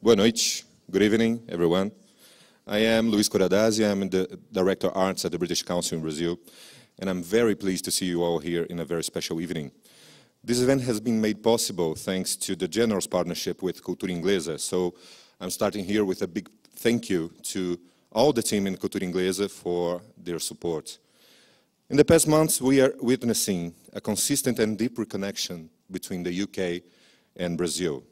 Boa noite. Good evening, everyone. I am Luis Coradazzi. I'm the Director of Arts at the British Council in Brazil, and I'm very pleased to see you all here in a very special evening. This event has been made possible thanks to the generous partnership with Cultura Inglesa, so I'm starting here with a big thank you to all the team in Cultura Inglesa for their support. In the past months, we are witnessing a consistent and deep reconnection between the UK and Brazil.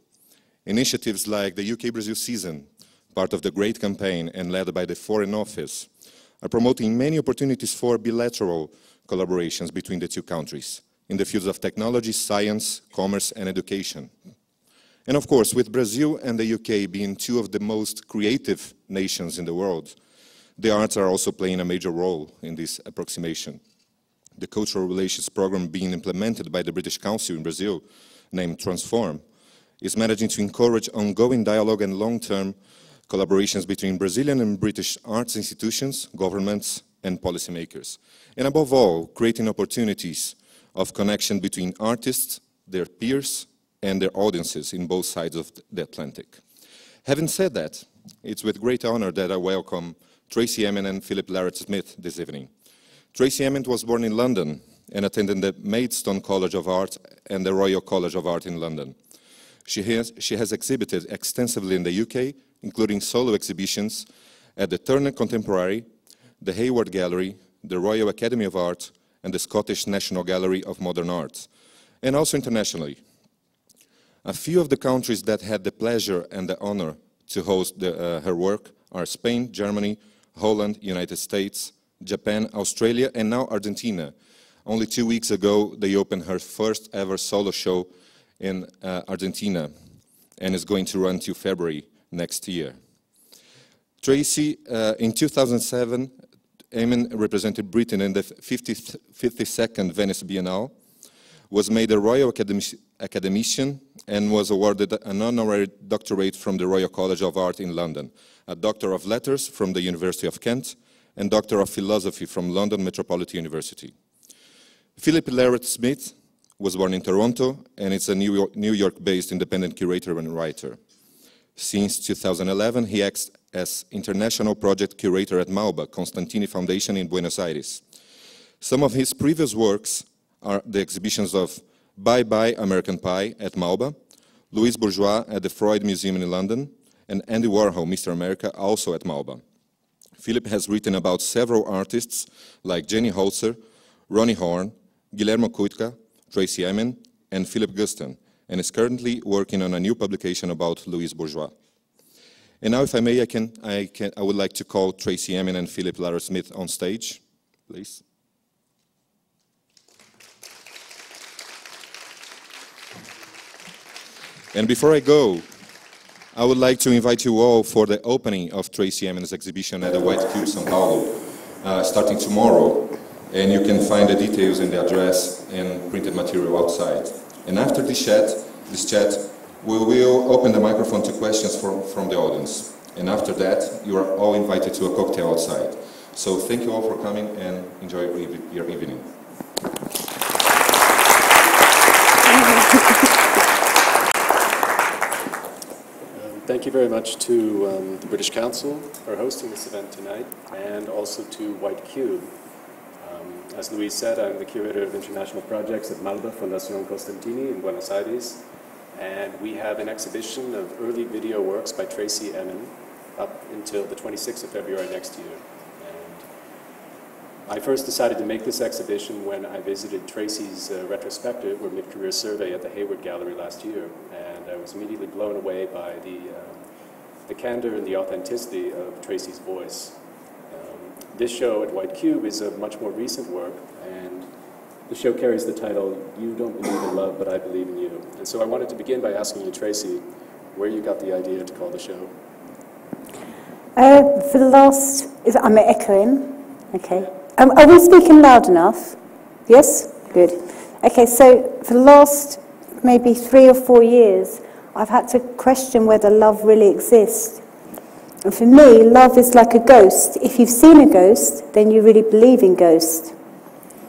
Initiatives like the UK-Brazil season, part of the Great Campaign and led by the Foreign Office, are promoting many opportunities for bilateral collaborations between the two countries in the fields of technology, science, commerce and education. And of course, with Brazil and the UK being two of the most creative nations in the world, the arts are also playing a major role in this approximation. The cultural relations program being implemented by the British Council in Brazil, named Transform, is managing to encourage ongoing dialogue and long-term collaborations between Brazilian and British arts institutions, governments, and policymakers. And above all, creating opportunities of connection between artists, their peers, and their audiences in both sides of the Atlantic. Having said that, it's with great honor that I welcome Tracey Emin and Philip Larratt-Smith this evening. Tracey Emin was born in London and attended the Maidstone College of Art and the Royal College of Art in London. She has exhibited extensively in the UK, including solo exhibitions at the Turner Contemporary, the Hayward Gallery, the Royal Academy of Art, and the Scottish National Gallery of Modern Art, and also internationally. A few of the countries that had the pleasure and the honor to host her work are Spain, Germany, Holland, United States, Japan, Australia, and now Argentina. Only 2 weeks ago, they opened her first ever solo show in Argentina, and is going to run till February next year. Tracey, in 2007, Emin represented Britain in the 52nd Venice Biennale, was made a Royal Academician, and was awarded an honorary doctorate from the Royal College of Art in London, a Doctor of Letters from the University of Kent, and Doctor of Philosophy from London Metropolitan University. Philip Larratt-Smith was born in Toronto and is a New York-based independent curator and writer. Since 2011, he acts as International Project Curator at Malba, Constantini Foundation in Buenos Aires. Some of his previous works are the exhibitions of Bye Bye American Pie at Malba, Louise Bourgeois at the Freud Museum in London, and Andy Warhol, Mr. America, also at Malba. Philip has written about several artists like Jenny Holzer, Ronnie Horn, Guillermo Kuitka, Tracey Emin, and Philip Guston, and is currently working on a new publication about Louise Bourgeois. And now, if I may, I would like to call Tracey Emin and Philip Larratt-Smith on stage, please. And before I go, I would like to invite you all for the opening of Tracey Emin's exhibition at the White Cube, São Paulo, starting tomorrow. And you can find the details and the address and printed material outside. And after this chat, we will open the microphone to questions from the audience. And after that, you are all invited to a cocktail outside. So thank you all for coming and enjoy your evening. Thank you very much to the British Council for hosting this event tonight, and also to White Cube. As Luis said, I'm the Curator of International Projects at Malba Fundación Constantini in Buenos Aires, and we have an exhibition of early video works by Tracey Emin up until the 26th of February next year. And I first decided to make this exhibition when I visited Tracey's retrospective or mid-career survey at the Hayward Gallery last year, and I was immediately blown away by the candor and the authenticity of Tracey's voice. This show at White Cube is a much more recent work, and the show carries the title, You Don't Believe in Love, But I Believe in You. And so I wanted to begin by asking you, Tracey, where you got the idea to call the show. For the last, I'm echoing, okay. Are we speaking loud enough? Yes? Good. Okay, so for the last maybe 3 or 4 years, I've had to question whether love really exists. And for me, love is like a ghost. If you've seen a ghost, then you really believe in ghosts.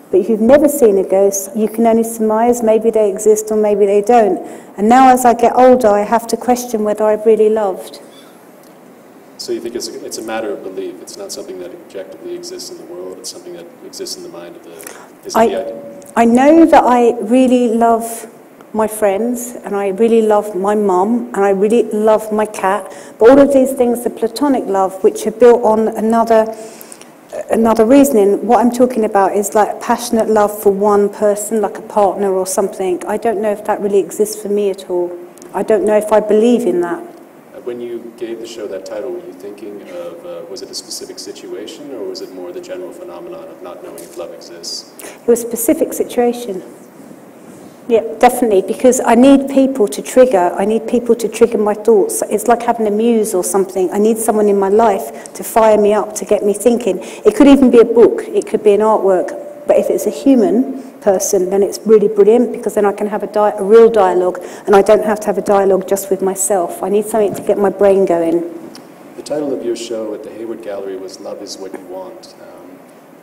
But if you've never seen a ghost, you can only surmise maybe they exist or maybe they don't. And now as I get older, I have to question whether I've really loved. So you think it's a matter of belief? It's not something that objectively exists in the world, it's something that exists in the mind of the idea? I know that I really love my friends, and I really love my mum, and I really love my cat. But all of these things are platonic love, which are built on another reasoning. What I'm talking about is like passionate love for one person, like a partner or something. I don't know if that really exists for me at all. I don't know if I believe in that. When you gave the show that title, were you thinking of, was it a specific situation, or was it more the general phenomenon of not knowing if love exists? It was a specific situation. Yeah, definitely, because I need people to trigger. I need people to trigger my thoughts. It's like having a muse or something. I need someone in my life to fire me up, to get me thinking. It could even be a book. It could be an artwork. But if it's a human person, then it's really brilliant, because then I can have a real dialogue, and I don't have to have a dialogue just with myself. I need something to get my brain going. The title of your show at the Hayward Gallery was Love is What You Want.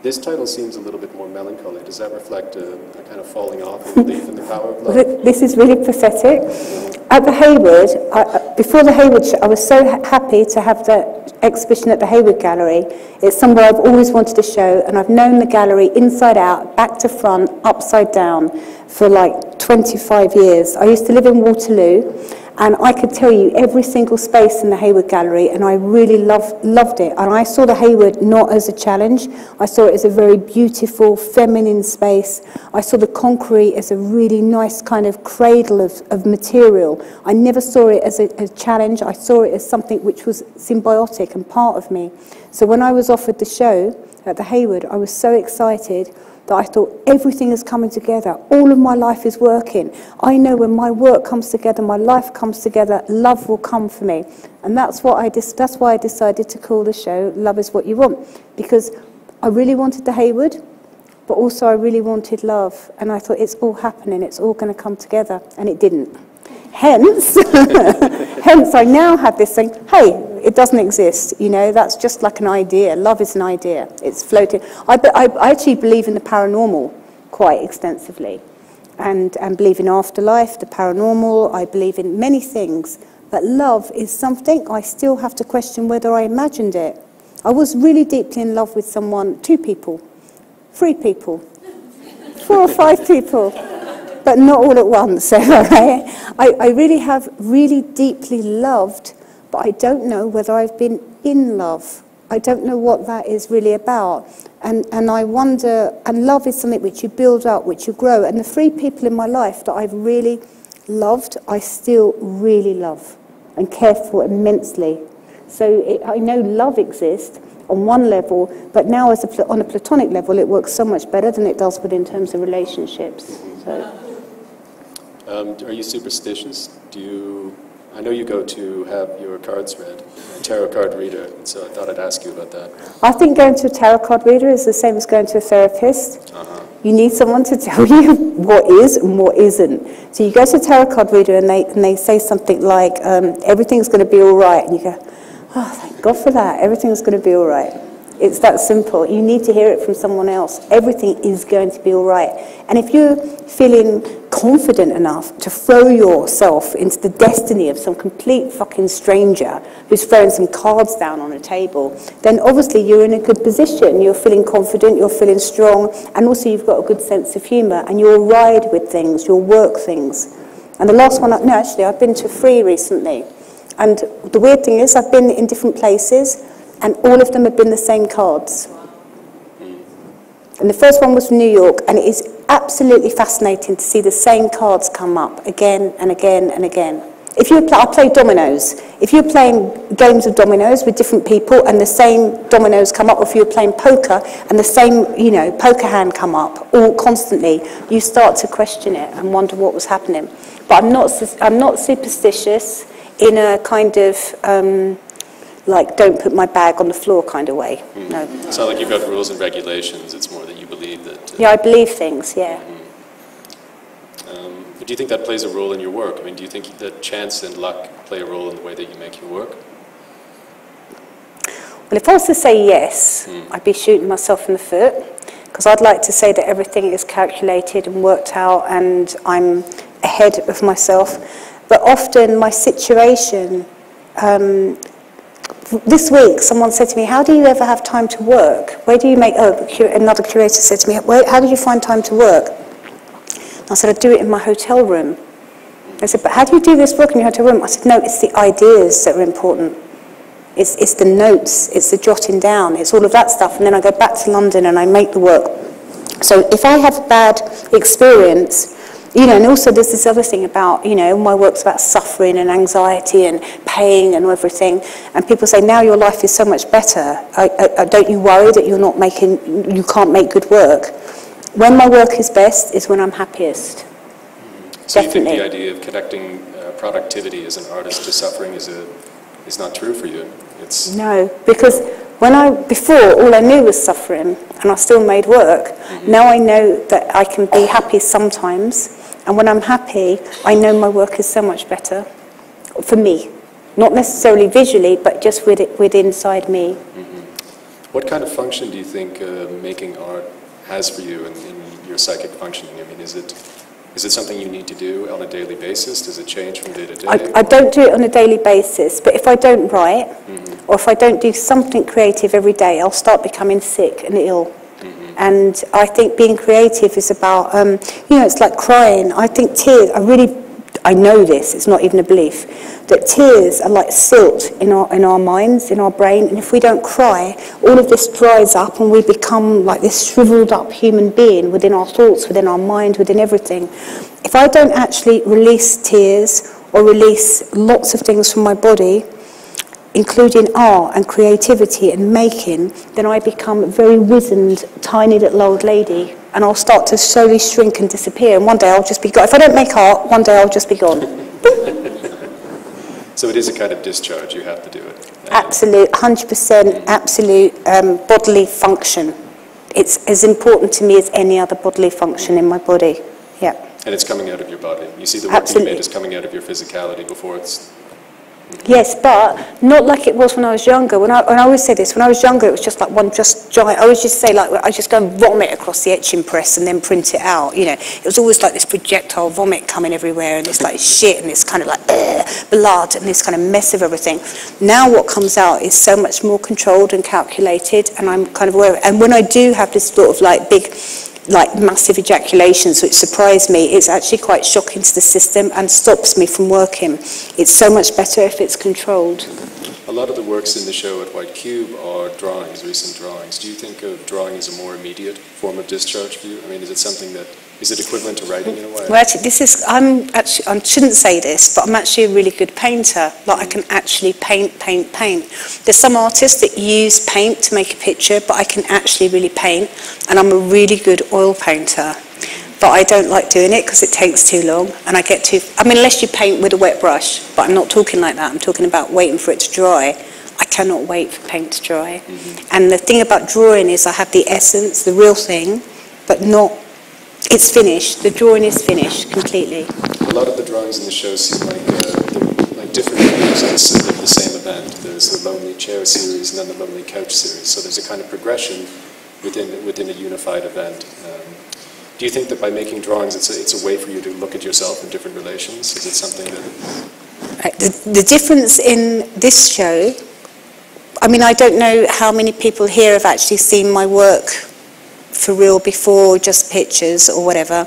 This title seems a little bit more melancholy. Does that reflect a kind of falling off of belief in the power of love? This is really pathetic. At the Hayward, before the Hayward show, I was so happy to have the exhibition at the Hayward Gallery. It's somewhere I've always wanted to show, and I've known the gallery inside out, back to front, upside down, for like 25 years. I used to live in Waterloo, and I could tell you every single space in the Hayward Gallery, and I really loved it. And I saw the Hayward not as a challenge. I saw it as a very beautiful, feminine space. I saw the concrete as a really nice kind of cradle of material. I never saw it as a challenge. I saw it as something which was symbiotic and part of me. So when I was offered the show at the Hayward, I was so excited that I thought everything is coming together. All of my life is working. I know when my work comes together, my life comes together, love will come for me. And that's why I decided to call the show Love is What You Want, because I really wanted the Hayward, but also I really wanted love. And I thought it's all happening, it's all going to come together, and it didn't. Hence, hence I now have this thing, hey, it doesn't exist, you know, that's just like an idea. Love is an idea, it's floating. I actually believe in the paranormal quite extensively, and believe in afterlife, the paranormal, I believe in many things, but love is something I still have to question whether I imagined it. I was really deeply in love with someone, 2 people, 3 people, 4 or 5 people. But not all at once, right? I really have really deeply loved, but I don't know whether I've been in love. I don't know what that is really about. And I wonder, and love is something which you build up, which you grow. And the 3 people in my life that I've really loved, I still really love and care for immensely. So I know love exists on one level, but now on a platonic level, it works so much better than it does in terms of relationships. So. Are you superstitious? I know you go to have your cards read, a tarot card reader, and so I thought I'd ask you about that. I think going to a tarot card reader is the same as going to a therapist. You need someone to tell you what is and what isn't. So you go to a tarot card reader and they say something like, everything's going to be all right, and you go, oh, thank God for that, everything's going to be all right. It's that simple. You need to hear it from someone else. Everything is going to be all right. And if you're feeling confident enough to throw yourself into the destiny of some complete fucking stranger who's throwing some cards down on a table, then obviously you're in a good position. You're feeling confident, you're feeling strong, and also you've got a good sense of humour, and you'll ride with things, you'll work things. And the last one, no, actually, I've been to 3 recently. And the weird thing is I've been in different places, and all of them have been the same cards. And the first one was from New York, and it is absolutely fascinating to see the same cards come up again and again and again. I play dominoes. If you're playing games of dominoes with different people and the same dominoes come up, or if you're playing poker and the same, poker hand come up all constantly, you start to question it and wonder what was happening. But I'm not superstitious in a kind of like don't put my bag on the floor kind of way. No. It's not like you've got rules and regulations. It's more that you believe that. Yeah, I believe things. Yeah. But do you think that plays a role in your work? I mean, do you think that chance and luck play a role in the way that you make your work? Well, if I was to say yes, I'd be shooting myself in the foot, because I'd like to say that everything is calculated and worked out and I'm ahead of myself. But often my situation, this week someone said to me, how do you ever have time to work? Where do you make, another curator said to me, how do you find time to work? And I said, I do it in my hotel room. They said, but how do you do this work in your hotel room? I said, no, it's the ideas that are important. It's the notes, it's the jotting down, it's all of that stuff. And then I go back to London and I make the work. So if I have a bad experience, you know, and also there's this other thing about, you know, my work's about suffering and anxiety and pain and everything. And people say, now your life is so much better. Don't you worry that you can't make good work? When my work is best is when I'm happiest. So Definitely. You think the idea of connecting productivity as an artist to suffering is not true for you? No, because before all I knew was suffering and I still made work. Mm-hmm. Now I know that I can be happy sometimes, and when I'm happy I know my work is so much better for me. Not necessarily visually, but just with inside me. Mm-hmm. What kind of function do you think making art has for you in your psychic functioning? I mean, is it something you need to do on a daily basis? Does it change from day to day? I don't do it on a daily basis, but if I don't write, mm-hmm. or if I don't do something creative every day, I'll start becoming sick and ill. Mm-hmm. And I think being creative is about, you know, it's like crying. I think tears, I know this, it's not even a belief, that tears are like silt in our minds, in our brain, and if we don't cry, all of this dries up and we become like this shriveled up human being within our thoughts, within our mind, within everything. If I don't actually release tears or release lots of things from my body, including art and creativity and making, then I become a very wizened, tiny little old lady, and I'll start to slowly shrink and disappear, and one day I'll just be gone. If I don't make art, one day I'll just be gone. So it is a kind of discharge, you have to do it. Absolute, 100% absolute bodily function. It's as important to me as any other bodily function in my body. Yeah. And it's coming out of your body. You see the work that you made is coming out of your physicality before it's... Yes, but not like it was when I was younger. When I always say this, when I was younger, it was just like one just giant. I always just say, like, I just go and vomit across the etching press and then print it out. You know, it was always like this projectile vomit coming everywhere, and it's like shit, and it's kind of like blood, and this kind of mess of everything. Now, what comes out is so much more controlled and calculated, and I'm kind of aware. And when I do have this sort of like big, like massive ejaculations, which surprise me, it's actually quite shocking to the system and stops me from working. It's so much better if it's controlled. A lot of the works in the show at White Cube are drawings, recent drawings. Do you think of drawing as a more immediate form of discharge for you? I mean, is it something that, is it equivalent to writing in a way? Well, actually, I shouldn't say this, but I'm actually a really good painter. Like, I can actually paint. There's some artists that use paint to make a picture, but I can actually really paint, and I'm a really good oil painter. But I don't like doing it because it takes too long, and I get too... I mean, unless you paint with a wet brush, but I'm not talking like that. I'm talking about waiting for it to dry. I cannot wait for paint to dry. Mm-hmm. And the thing about drawing is I have the essence, the real thing, but not... It's finished. The drawing is finished completely. A lot of the drawings in the show seem like different versions of the same event. There's the Lonely Chair series and then the Lonely Couch series. So there's a kind of progression within a unified event. Do you think that by making drawings, it's a way for you to look at yourself in different relations? Is it something that... The difference in this show, I mean, I don't know how many people here have actually seen my work for real before, just pictures or whatever,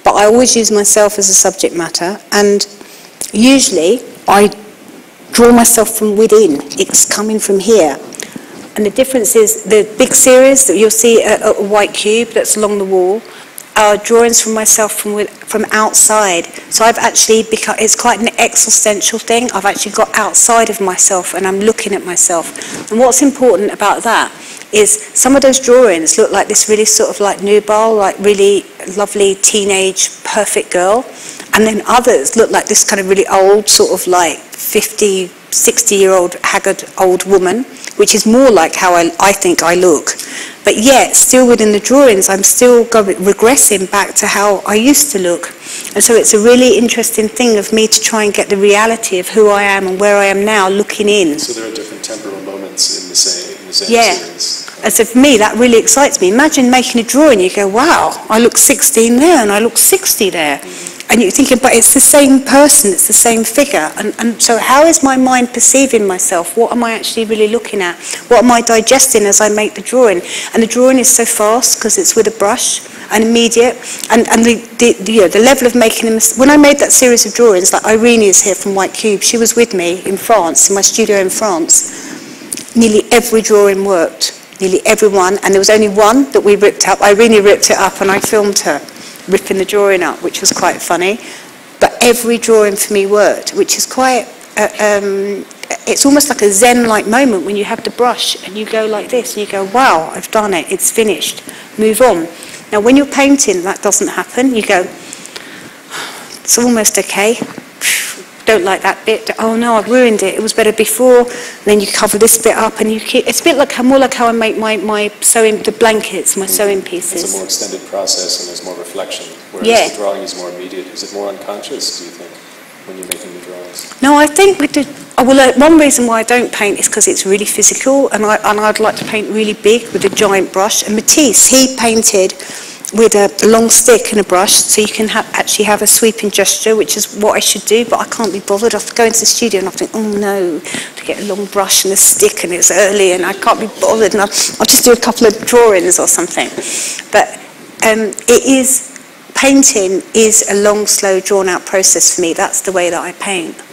but I always use myself as a subject matter, and usually I draw myself from within. It's coming from here. And the difference is the big series that you'll see at White Cube that's along the wall are drawings from myself from outside. So I've actually become, it's quite an existential thing. I've actually got outside of myself and I'm looking at myself. And what's important about that is some of those drawings look like this really sort of like nubile, like really lovely teenage perfect girl. And then others look like this kind of really old sort of like 50, 60-year-old haggard old woman, which is more like how I think I look. But yet, still within the drawings, I'm still regressing back to how I used to look. And so it's a really interesting thing of me to try and get the reality of who I am and where I am now looking in. So there are different temporal moments in the same yeah. series. And so for me, that really excites me. Imagine making a drawing, you go, wow, I look 16 there and I look 60 there. And you're thinking, but it's the same person, it's the same figure. And so how is my mind perceiving myself? What am I actually really looking at? What am I digesting as I make the drawing? And the drawing is so fast because it's with a brush and immediate. And the level of making them... When I made that series of drawings, like Irene is here from White Cube, she was with me in France, in my studio in France. Nearly every drawing worked, nearly every one. And there was only one that we ripped up. Irene ripped it up and I filmed her ripping the drawing up, which was quite funny. But every drawing for me worked, which is quite, it's almost like a Zen-like moment when you have the brush and you go like this and you go, wow, I've done it, it's finished, move on. Now when you're painting, that doesn't happen. You go, it's almost okay. Don't like that bit. Oh no, I've ruined it. It was better before. And then you cover this bit up, and you keep. It's a bit like more like how I make my sewing, the blankets, my sewing pieces. It's a more extended process, and there's more reflection. Whereas the drawing is more immediate. Is it more unconscious? Do you think when you're making the drawings? No, I think with the. Well, one reason why I don't paint is because it's really physical, and I'd like to paint really big with a giant brush. And Matisse, he painted with a long stick and a brush, so you can actually have a sweeping gesture, which is what I should do, but I can't be bothered. I have to go into the studio and I think, oh no, to get a long brush and a stick and it's early and I can't be bothered, and I'll just do a couple of drawings or something. But painting is a long, slow, drawn-out process for me. That's the way that I paint.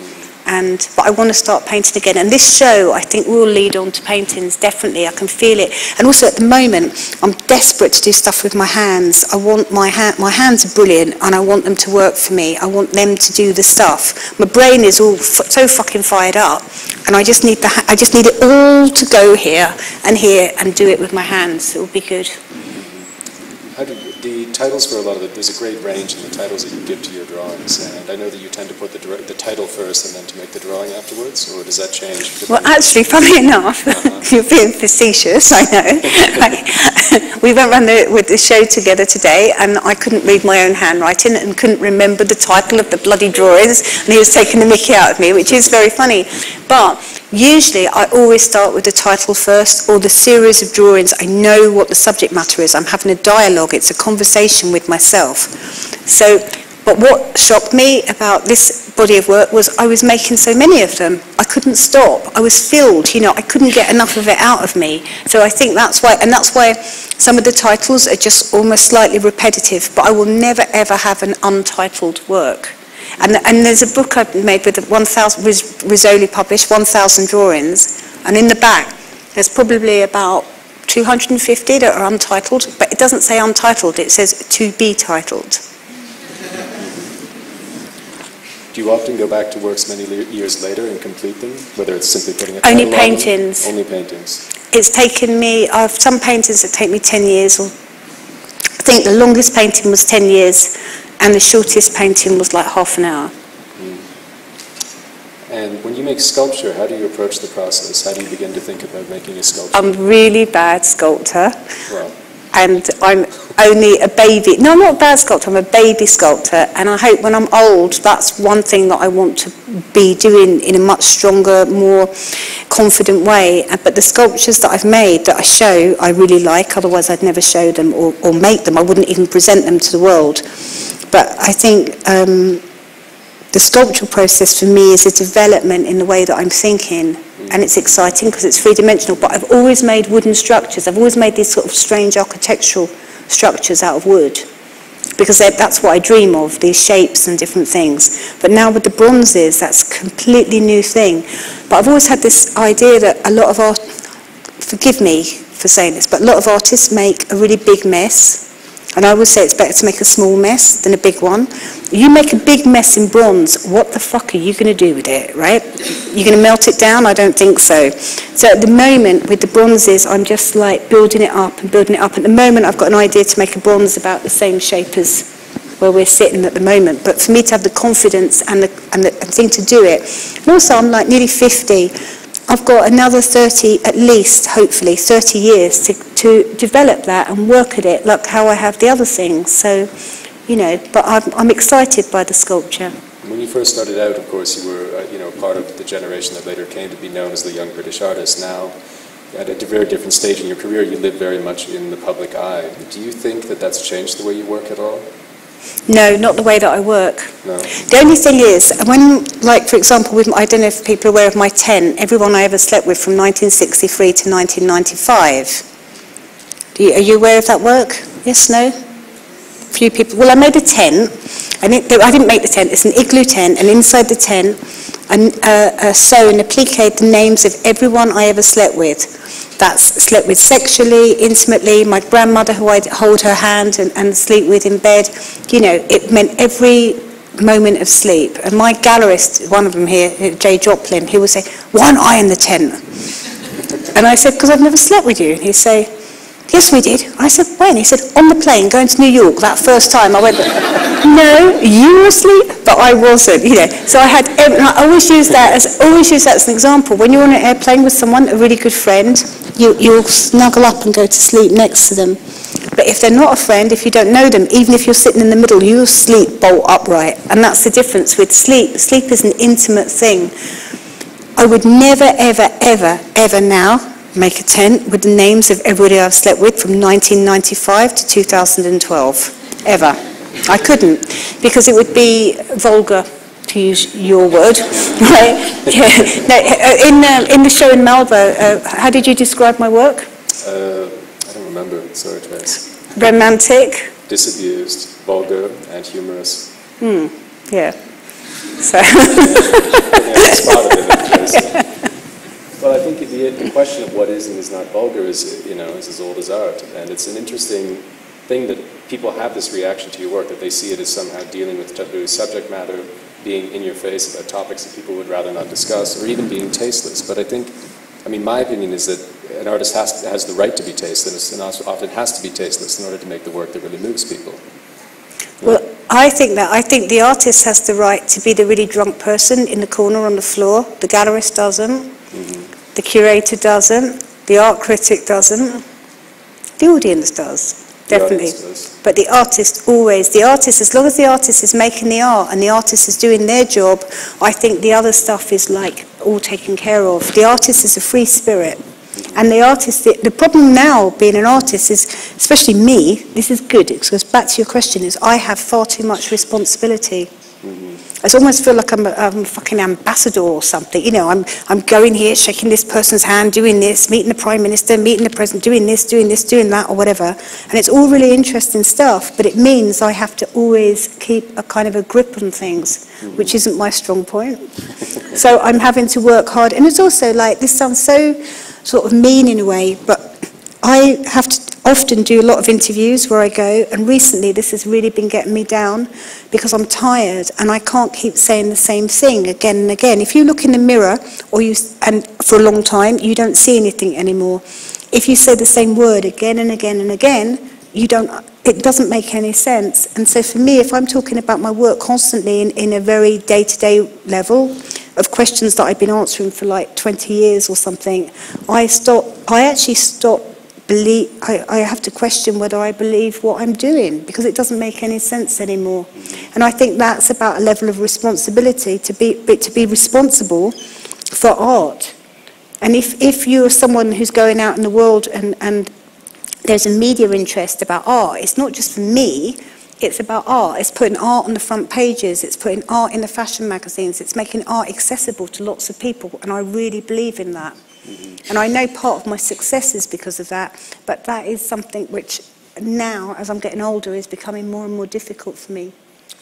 But I want to start painting again. And this show, I think, will lead on to paintings, definitely. I can feel it. And also at the moment, I'm desperate to do stuff with my hands. I want my hands are brilliant, and I want them to work for me. I want them to do the stuff. My brain is all so fucking fired up, and I just need it all to go here and do it with my hands. It will be good. The titles for a lot of it, there's a great range in the titles that you give to your drawings, and I know that you tend to put the title first and then to make the drawing afterwards, or does that change? Well, actually, funny enough, you're being facetious, I know. We went round with the show together today, and I couldn't read my own handwriting and couldn't remember the title of the bloody drawings, and he was taking the mickey out of me, which is very funny. But usually I always start with the title first, or the series of drawings. I know what the subject matter is. I'm having a dialogue. It's a conversation with myself. So, but what shocked me about this body of work was I was making so many of them. I couldn't stop. I was filled, I couldn't get enough of it out of me. So I think that's why some of the titles are just almost slightly repetitive, but I will never ever have an untitled work. And there's a book I've made with 1,000, Rizzoli published, 1,000 drawings, and in the back there's probably about 250 that are untitled, but it doesn't say untitled, it says to be titled. Do you often go back to works many years later and complete them, whether it's simply putting a title Only paintings. Only paintings. It's taken me, I have some paintings that take me 10 years, or I think the longest painting was 10 years, and the shortest painting was like half an hour. And when you make sculpture, how do you approach the process? How do you begin to think about making a sculpture? I'm a really bad sculptor. Well. And I'm only a baby. No, I'm not a bad sculptor, I'm a baby sculptor. And I hope when I'm old, that's one thing that I want to be doing in a much stronger, more confident way. But the sculptures that I've made, that I show, I really like. Otherwise, I'd never show them or make them. I wouldn't even present them to the world. But I think the sculptural process for me is a development in the way that I'm thinking. And it's exciting because it's three-dimensional, but I've always made wooden structures. I've always made these sort of strange architectural structures out of wood, because that's what I dream of, these shapes and different things. But now with the bronzes, that's a completely new thing. But I've always had this idea that a lot of art, forgive me for saying this, but a lot of artists make a really big mess. And I always say it's better to make a small mess than a big one. You make a big mess in bronze, what the fuck are you going to do with it, right? You're going to melt it down? I don't think so. So at the moment, with the bronzes, I'm just like building it up and building it up. At the moment, I've got an idea to make a bronze about the same shape as where we're sitting at the moment. But for me to have the confidence and the thing to do it, and also I'm like nearly 50, I've got another 30, at least, hopefully, 30 years to develop that and work at it, like how I have the other things. So, but I'm excited by the sculpture. When you first started out, of course, you were, part of the generation that later came to be known as the young British artist. Now, at a very different stage in your career, you live very much in the public eye. Do you think that that's changed the way you work at all? No, not the way that I work. No. The only thing is, when, like, for example, with, I don't know if people are aware of my tent, everyone I ever slept with from 1963 to 1995. Are you aware of that work? Yes, no? Few people. Well, I made a tent, and I didn't make the tent, it's an igloo tent, and inside the tent, I sew and appliqued the names of everyone I ever slept with. That's slept with sexually, intimately, my grandmother who I'd hold her hand and sleep with in bed. You know, it meant every moment of sleep. And my gallerist, one of them here, Jay Joplin, he would say, "Why aren't I in the tent?" And I said, "Because I've never slept with you." And he'd say, "Yes, we did." I said, "When?" He said, "On the plane, going to New York, that first time." I went, "No, you were asleep, but I wasn't." You know, so I had. I always use that as an example. When you're on an airplane with someone, a really good friend, you'll snuggle up and go to sleep next to them. But if they're not a friend, if you don't know them, even if you're sitting in the middle, you'll sleep bolt upright, and that's the difference with sleep. Sleep is an intimate thing. I would never, ever, ever, ever now make a tent with the names of everybody I've slept with from 1995 to 2012. Ever. I couldn't, because it would be vulgar, to use your word, right? Yeah. No, in the show in Malvo, how did you describe my work? I don't remember. Sorry, Trace. Romantic. Disabused, vulgar, and humorous. Yeah. So. Well, I think the question of what is and is not vulgar is, you know, is as old as art, and it's an interesting thing that people have this reaction to your work, that they see it as somehow dealing with taboo subject matter, being in your face about topics that people would rather not discuss, or even being tasteless. But I think, I mean, my opinion is that an artist has the right to be tasteless, and often has to be tasteless in order to make the work that really moves people. Well, I think the artist has the right to be the really drunk person in the corner on the floor. The gallerist doesn't. The curator doesn't. The art critic doesn't. The audience does. Definitely. But the artist always, as long as the artist is making the art and the artist is doing their job, I think the other stuff is like all taken care of. The artist is a free spirit. And the artist, the problem now being an artist is, especially me, this is good, because back to your question, is I have far too much responsibility. I almost feel like I'm a fucking ambassador or something. You know, I'm going here, shaking this person's hand, doing this, meeting the Prime Minister, meeting the President, doing this, doing that, or whatever. And it's all really interesting stuff, but it means I have to always keep a kind of a grip on things, which isn't my strong point. So I'm having to work hard. And it's also like, this sounds so sort of mean in a way, but I have to often do a lot of interviews where I go, and recently this has really been getting me down because I'm tired and I can't keep saying the same thing again and again. If you look in the mirror and for a long time, you don't see anything anymore. If you say the same word again and again and again, it doesn't make any sense. And so for me, if I'm talking about my work constantly in a very day-to-day level of questions that I've been answering for like 20 years or something, I actually stop. I have to question whether I believe what I'm doing, because it doesn't make any sense anymore. And I think that's about a level of responsibility, to be responsible for art. And if you're someone who's going out in the world and there's a media interest about art, it's not just for me, it's about art. It's putting art on the front pages, it's putting art in the fashion magazines, it's making art accessible to lots of people, and I really believe in that. And I know part of my success is because of that, but that is something which now, as I'm getting older, is becoming more and more difficult for me.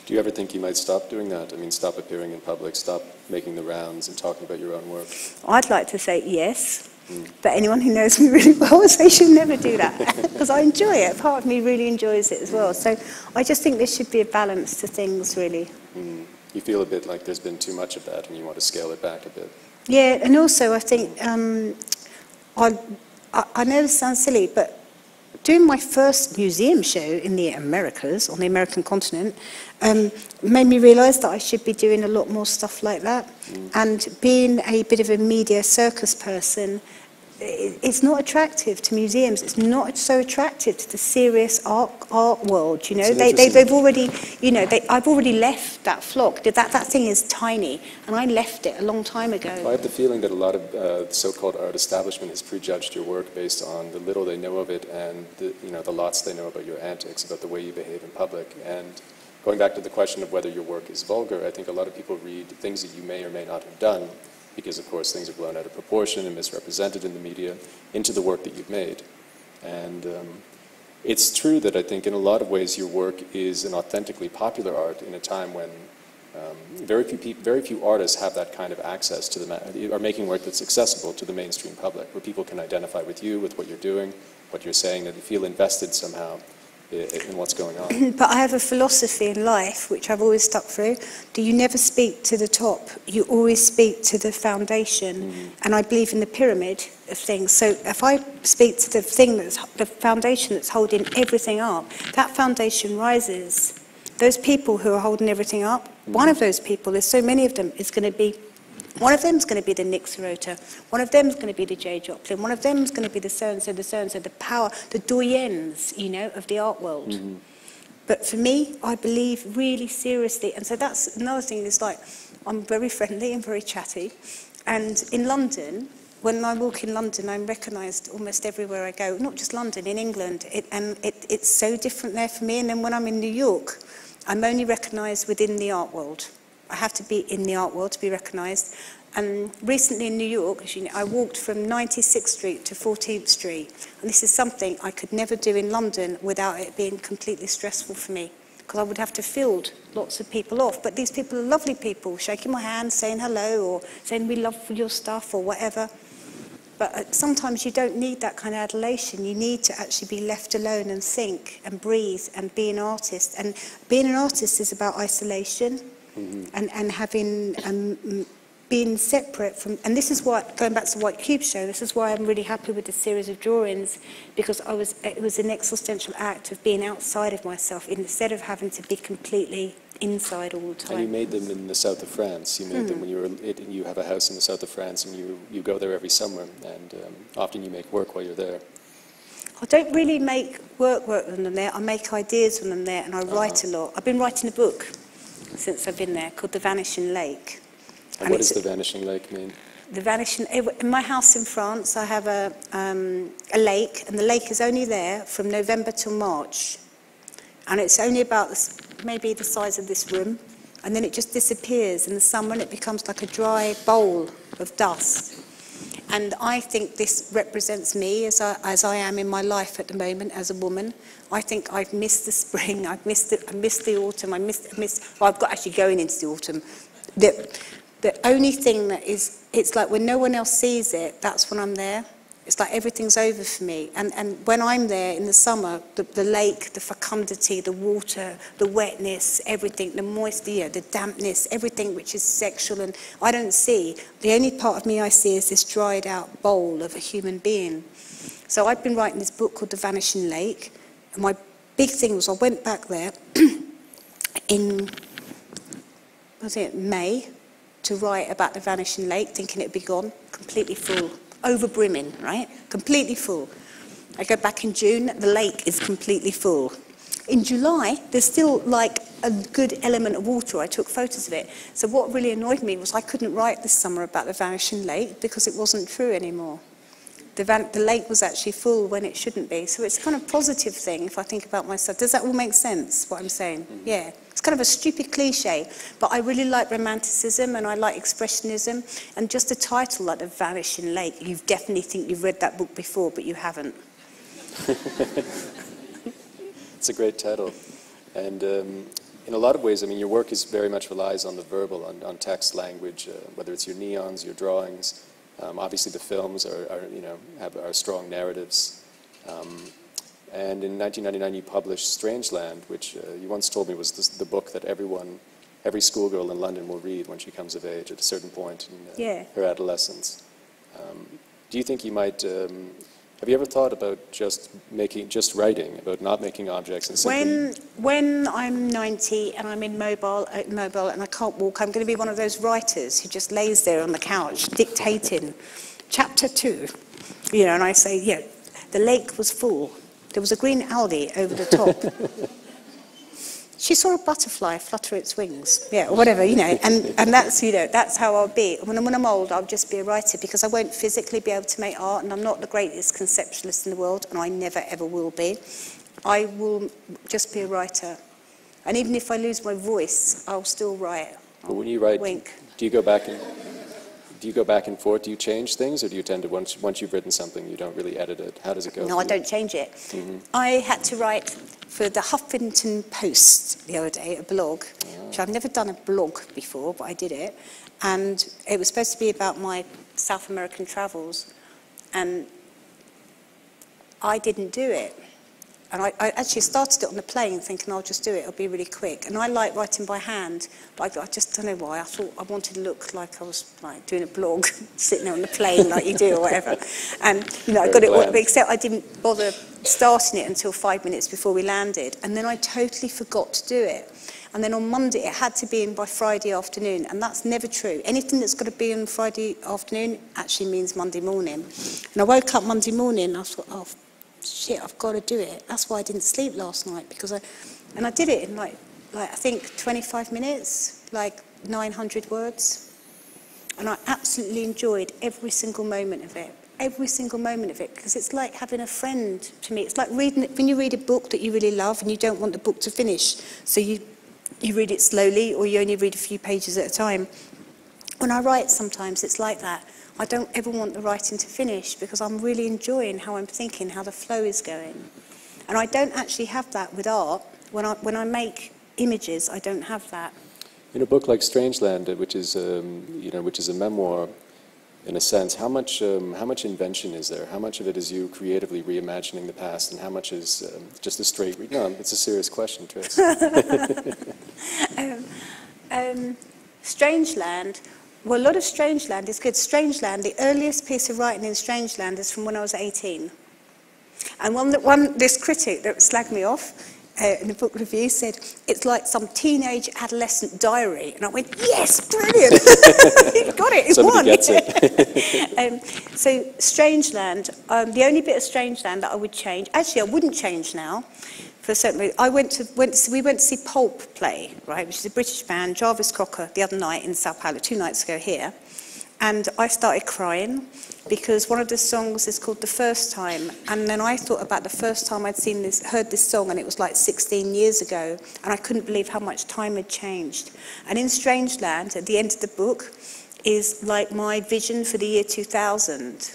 Do you ever think you might stop doing that? I mean, stop appearing in public, stop making the rounds and talking about your own work? I'd like to say yes, but anyone who knows me really well would say you should never do that, because I enjoy it. Part of me really enjoys it as well. So I just think there should be a balance to things, really. You feel a bit like there's been too much of that and you want to scale it back a bit. Yeah, and also I think, I know this sounds silly, but doing my first museum show in the Americas, on the American continent, made me realise that I should be doing a lot more stuff like that. And being a bit of a media circus person, it's not attractive to museums. It's not so attractive to the serious art world. You know, they've already, you know, I've already left that flock. That thing is tiny, and I left it a long time ago. I have the feeling that a lot of the so-called art establishment has prejudged your work based on the little they know of it and the lots they know about your antics, about the way you behave in public. And going back to the question of whether your work is vulgar, I think a lot of people read things that you may or may not have done, because of course things are blown out of proportion and misrepresented in the media, into the work that you've made. And it's true that I think in a lot of ways your work is an authentically popular art in a time when very few artists have that kind of access to are making work that's accessible to the mainstream public, where people can identify with you, with what you're doing, what you're saying, that they feel invested somehow in what's going on. But I have a philosophy in life, which I've always stuck through. Do you never speak to the top? You always speak to the foundation. And I believe in the pyramid of things. So if I speak to the thing the foundation that's holding everything up, that foundation rises. Those people who are holding everything up, one of those people, there's so many of them, is going to be, one of them is going to be the Nick Sirota, one of them is going to be the Jay Joplin, one of them is going to be the so-and-so, the power, the doyens, you know, of the art world. But for me, I believe really seriously, and so that's another thing, is like, I'm very friendly and very chatty, and in London, when I walk in London, I'm recognised almost everywhere I go, not just London, in England, it's so different there for me, and then when I'm in New York, I'm only recognised within the art world. I have to be in the art world to be recognised. And recently in New York, as you know, I walked from 96th Street to 14th Street. And this is something I could never do in London without it being completely stressful for me, because I would have to field lots of people off. But these people are lovely people, shaking my hand, saying hello, or saying we love your stuff, or whatever. But sometimes you don't need that kind of adulation. You need to actually be left alone and think and breathe and be an artist. And being an artist is about isolation. And having been separate from, and this is why, going back to the White Cube show, this is why I'm really happy with the series of drawings, because it was an existential act of being outside of myself instead of having to be completely inside all the time. And you made them in the south of France. You made them when you have a house in the south of France, and you go there every summer, and often you make work while you're there. I don't really make work when I'm there. I make ideas when I'm there, and I write a lot. I've been writing a book since I've been there, called The Vanishing Lake. And what does The Vanishing Lake mean? The Vanishing... In my house in France, I have a lake, and the lake is only there from November till March. And it's only about maybe the size of this room, and then it just disappears in the summer, and it becomes like a dry bowl of dust. And I think this represents me as I am in my life at the moment as a woman. I think I've missed the spring, I missed the autumn, well, I've got actually going into the autumn. The only thing that is, it's like when no one else sees it, that's when I'm there. It's like everything's over for me. And when I'm there in the summer, the lake, the fecundity, the water, the wetness, everything, the moisture, the dampness, everything which is sexual, and I don't see. The only part of me I see is this dried out bowl of a human being. So I've been writing this book called The Vanishing Lake. And my big thing was I went back there in, May, to write about the Vanishing Lake, thinking it'd be gone, completely full. Over brimming, right? Completely full. I go back in June, the lake is completely full. In July, there's still like a good element of water. I took photos of it. So what really annoyed me was I couldn't write this summer about the Vanishing Lake because it wasn't true anymore. The lake was actually full when it shouldn't be. So it's kind of a positive thing if I think about myself. Does that all make sense, what I'm saying? Yeah. It's kind of a stupid cliche, but I really like romanticism and I like expressionism. And just a title like The Vanishing Lake, you definitely think you've read that book before, but you haven't. It's a great title. And in a lot of ways, I mean, your work is very much relies on the verbal, on text, language, whether it's your neons, your drawings. Obviously, the films are strong narratives. And in 1999, you published Strangeland, which you once told me was the book that every schoolgirl in London will read when she comes of age at a certain point in her adolescence. Do you think you might? Have you ever thought about just writing, about not making objects and simply? When I'm 90 and I'm in mobile and I can't walk, I'm going to be one of those writers who just lays there on the couch dictating chapter 2. you know, and I say, yeah, the lake was full. There was a green algae over the top. She saw a butterfly flutter its wings, yeah, or whatever, you know, and that's, you know, that's how I'll be. When I'm old, I'll just be a writer, because I won't physically be able to make art, and I'm not the greatest conceptualist in the world, and I never ever will be. I will just be a writer. And even if I lose my voice, I'll still write. But when you write, wink. do you go back and forth? Do you change things, or do you tend to, once you've written something, you don't really edit it? How does it go? No, I don't change it. Mm-hmm. I had to write for the Huffington Post the other day, a blog, which I've never done a blog before, but I did it. And it was supposed to be about my South American travels. And I didn't do it. And I actually started it on the plane thinking I'll just do it, it'll be really quick. And I like writing by hand, but I just don't know why. I thought I wanted to look like I was like doing a blog, sitting there on the plane like you do or whatever. And you know, I got it all, except I didn't bother starting it until 5 minutes before we landed. And then I totally forgot to do it. And then on Monday, it had to be in by Friday afternoon, and that's never true. Anything that's got to be in Friday afternoon actually means Monday morning. And I woke up Monday morning, and I thought, oh, shit, I've got to do it. That's why I didn't sleep last night, because I did it in like I think 25 minutes, like 900 words. And I absolutely enjoyed every single moment of it. Every single moment of it, because it's like having a friend to me. It's like reading it, when you read a book that you really love and you don't want the book to finish, so you read it slowly, or you only read a few pages at a time. When I write, sometimes it's like that. I don't ever want the writing to finish, because I'm really enjoying how I'm thinking, how the flow is going. And I don't actually have that with art. When I make images, I don't have that. In a book like Strangeland, which is a memoir, in a sense, how much invention is there? How much of it is you creatively reimagining the past, and how much is just a straight read? No, it's a serious question, Trace. Strangeland. Well, a lot of Strangeland is good. Strangeland, the earliest piece of writing in Strangeland is from when I was 18. And this critic that slagged me off in a book review said, it's like some teenage adolescent diary. And I went, yes, brilliant. You got it, it's Somebody one. Gets it. So Strangeland, the only bit of Strangeland that I would change, actually I wouldn't change now, for a certain reason. We went to see Pulp play, right, which is a British band, Jarvis Cocker, the other night in São Paulo, 2 nights ago here. And I started crying because one of the songs is called The First Time. And then I thought about the first time I'd heard this song, and it was like 16 years ago. And I couldn't believe how much time had changed. And in Strangeland, at the end of the book, is like my vision for the year 2000.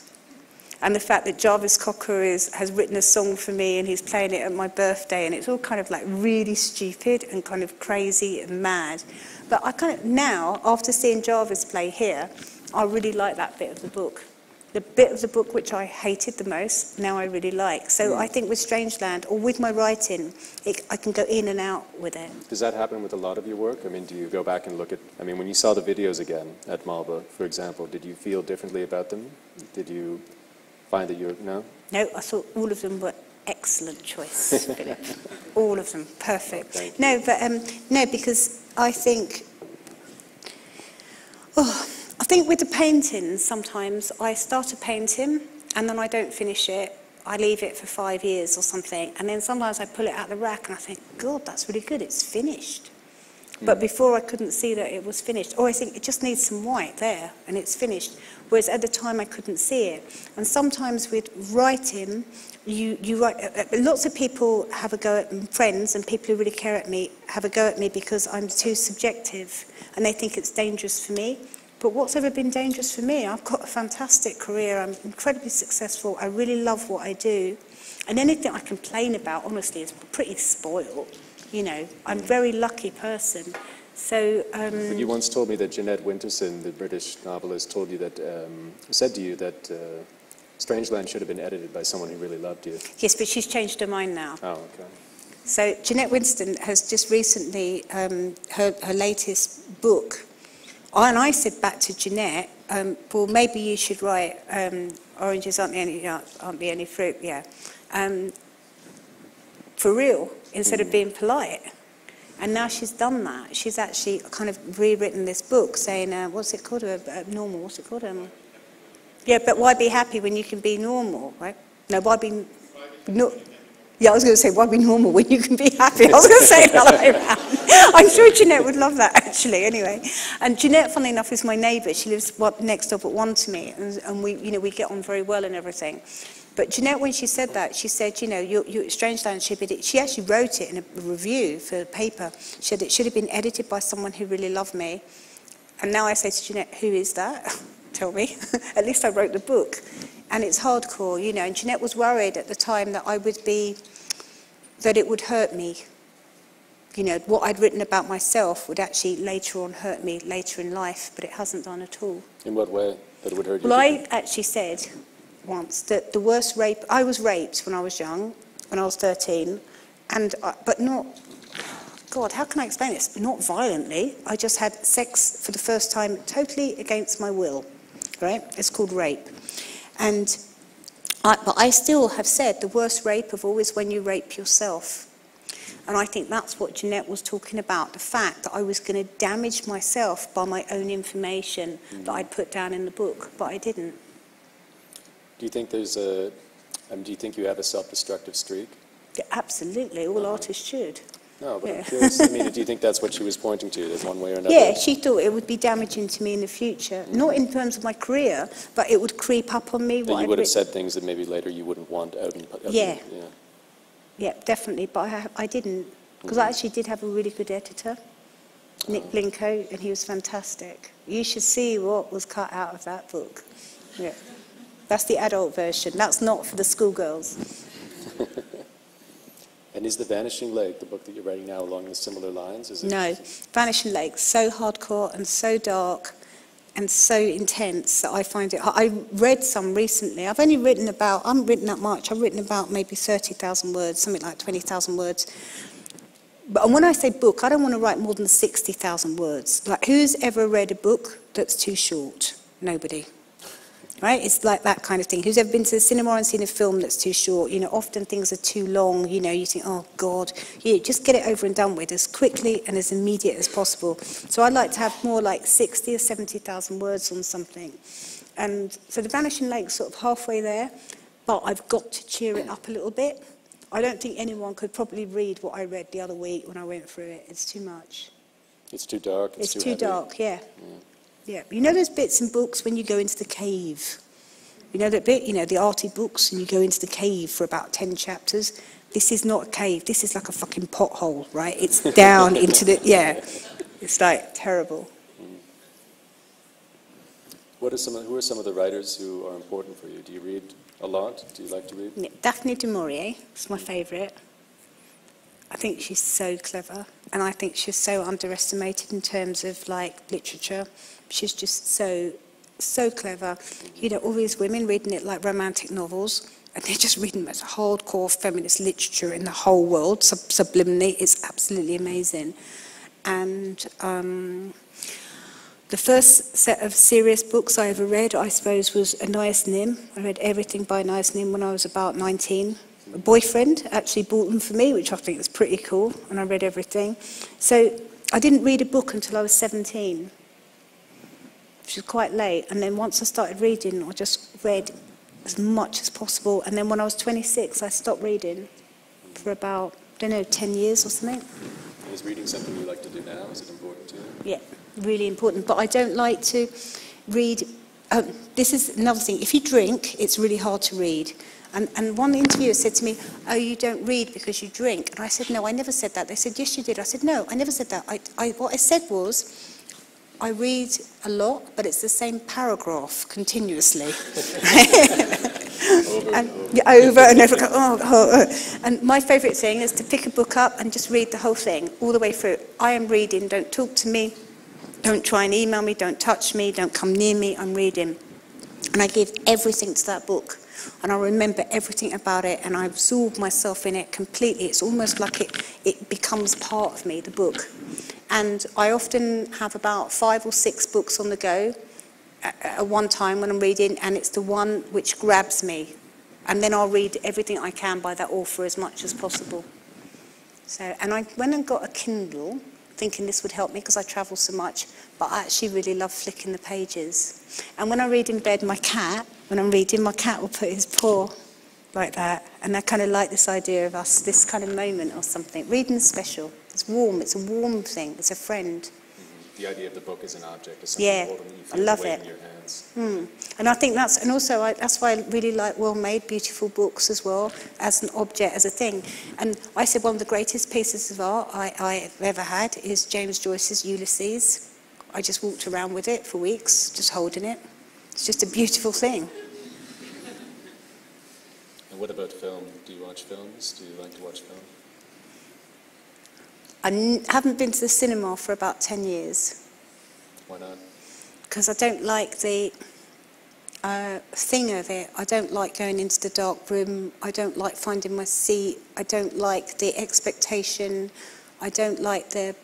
And the fact that Jarvis Cocker has written a song for me, and he's playing it at my birthday, and it's all kind of like really stupid and kind of crazy and mad. But I kind of, now, after seeing Jarvis play here, I really like that bit of the book. The bit of the book which I hated the most, now I really like. So I think with Strangeland, or with my writing, I can go in and out with it. Does that happen with a lot of your work? I mean, do you go back and look at, I mean, when you saw the videos again at Malba, for example, did you feel differently about them? Did you find that no? No, I thought all of them were excellent choice, Philip. All of them, perfect. No, but no, because I think, I think with the paintings, sometimes I start a painting and then I don't finish it. I leave it for 5 years or something, and then sometimes I pull it out the rack and I think, God, that's really good, it's finished. But before I couldn't see that it was finished. Or I think it just needs some white there and it's finished. Whereas at the time I couldn't see it. And sometimes with writing, you write, lots of people have a go at me, friends and people who really care at me have a go at me because I'm too subjective and they think it's dangerous for me. But what's ever been dangerous for me? I've got a fantastic career, I'm incredibly successful, I really love what I do. And anything I complain about, honestly, is pretty spoiled. You know, I'm a very lucky person. So, but you once told me that Jeanette Winterson, the British novelist, told you that, said to you that Strangeland should have been edited by someone who really loved you. Yes, but she's changed her mind now. Oh, okay. So Jeanette Winterson has just recently, her latest book, and I said back to Jeanette, well, maybe you should write Oranges Aren't the Only Fruit, yeah. For real, instead of being polite. And now she's done that. She's actually kind of rewritten this book saying, what's it called? Normal, what's it called? Yeah, but why be happy when you can be normal, right? No, why be... No, yeah, I was going to say, why be normal when you can be happy? I was going to say it the other way around. I'm sure Jeanette would love that, actually, anyway. And Jeanette, funnily enough, is my neighbour. She lives next door but one to me, and we, you know, we get on very well and everything. But Jeanette, when she said that, she said, you know, you're Strange Landship. She actually wrote it in a review for the paper. She said it should have been edited by someone who really loved me. And now I say to Jeanette, who is that? Tell me. At least I wrote the book. And it's hardcore, you know. And Jeanette was worried at the time that that it would hurt me. You know, what I'd written about myself would actually later on hurt me later in life, but it hasn't done at all. In what way that it would hurt you? Well, I actually said once that the worst rape, I was raped when I was young, when I was 13, and but not, God, how can I explain this? Not violently. I just had sex for the first time totally against my will, right? It's called rape. But I still have said the worst rape of all is when you rape yourself. And I think that's what Jeanette was talking about, the fact that I was going to damage myself by my own information that I'd put down in the book, but I didn't. Do you think there's do you think you have a self-destructive streak? Yeah, absolutely, all artists should. No, but Yeah. I'm curious. I mean, do you think that's what she was pointing to, that one way or another? Yeah, she thought it would be damaging to me in the future. Not in terms of my career, but it would creep up on me. That you would have said things that maybe later you wouldn't want out in public. Yeah. Yeah, definitely. But I didn't. Because I actually did have a really good editor, Nick Blinko, and he was fantastic. You should see what was cut out of that book. Yeah. That's the adult version. That's not for the schoolgirls. And is The Vanishing Lake, the book that you're writing now, along the similar lines? Is it? No, Vanishing Lake, so hardcore and so dark and so intense that I find it hard. I read some recently. I've only written about, I haven't written that much. I've written about maybe 30,000 words, something like 20,000 words. But when I say book, I don't want to write more than 60,000 words. Like, who's ever read a book that's too short? Nobody. Right? It's like that kind of thing. Who's ever been to the cinema and seen a film that's too short? You know, often things are too long. You know, you think, oh, God. You just get it over and done with as quickly and as immediate as possible. So I'd like to have more like 60 or 70,000 words on something. And so The Vanishing Lake's sort of halfway there, but I've got to cheer it up a little bit. I don't think anyone could probably read what I read the other week when I went through it. It's too much. It's too dark. It's too heavy. dark, yeah. Yeah, you know those bits in books when you go into the cave? You know that bit, you know, the arty books, and you go into the cave for about 10 chapters? This is not a cave, this is like a fucking pothole, right? It's down into the, yeah. It's like terrible. Who are some of the writers who are important for you? Do you read a lot? Do you like to read? Yeah, Daphne du Maurier is my favourite. I think she's so clever, and I think she's so underestimated in terms of like literature. She's just so clever. You know, all these women reading it like romantic novels, and they're just reading the most hardcore feminist literature in the whole world, subliminally. It's absolutely amazing. And the first set of serious books I ever read, I suppose, was Anais Nin. I read everything by Anais Nin when I was about 19. A boyfriend actually bought them for me, which I think was pretty cool, and I read everything. So I didn't read a book until I was 17. Which was quite late, and then once I started reading, I just read as much as possible, and then when I was 26, I stopped reading for about, I don't know, 10 years or something. Is reading something you like to do now? Is it important to you? Yeah, really important, but I don't like to read, this is another thing, if you drink, it's really hard to read. And one interviewer said to me, oh, you don't read because you drink. And I said, no, I never said that. They said, yes, you did. I said, no, I never said that. What I said was, I read a lot, but it's the same paragraph continuously. Over and over. And my favourite thing is to pick a book up and just read the whole thing, all the way through. I am reading, don't talk to me, don't try and email me, don't touch me, don't come near me, I'm reading. And I give everything to that book. And I remember everything about it, and I absorb myself in it completely. It's almost like it becomes part of me, the book. And I often have about 5 or 6 books on the go at one time when I'm reading, and it's the one which grabs me. And then I'll read everything I can by that author as much as possible. So, and I went and got a Kindle, thinking this would help me because I travel so much, but I actually really love flicking the pages. And when I read in bed, my cat when I'm reading, my cat will put his paw like that, and I kind of like this idea of us, this kind of moment or something. Reading is special. It's warm. It's a warm thing. It's a friend. Mm-hmm. The idea of the book as an object is something yeah, important. You I feel love the weight it. in your hands. And I think that's, and also that's why I really like well-made, beautiful books as well, as an object, as a thing. And I said one of the greatest pieces of art I've ever had is James Joyce's Ulysses. I just walked around with it for weeks, just holding it. It's just a beautiful thing. And what about film? Do you watch films? Do you like to watch film? I haven't been to the cinema for about 10 years. Why not? Because I don't like the thing of it. I don't like going into the dark room. I don't like finding my seat. I don't like the expectation. I don't like the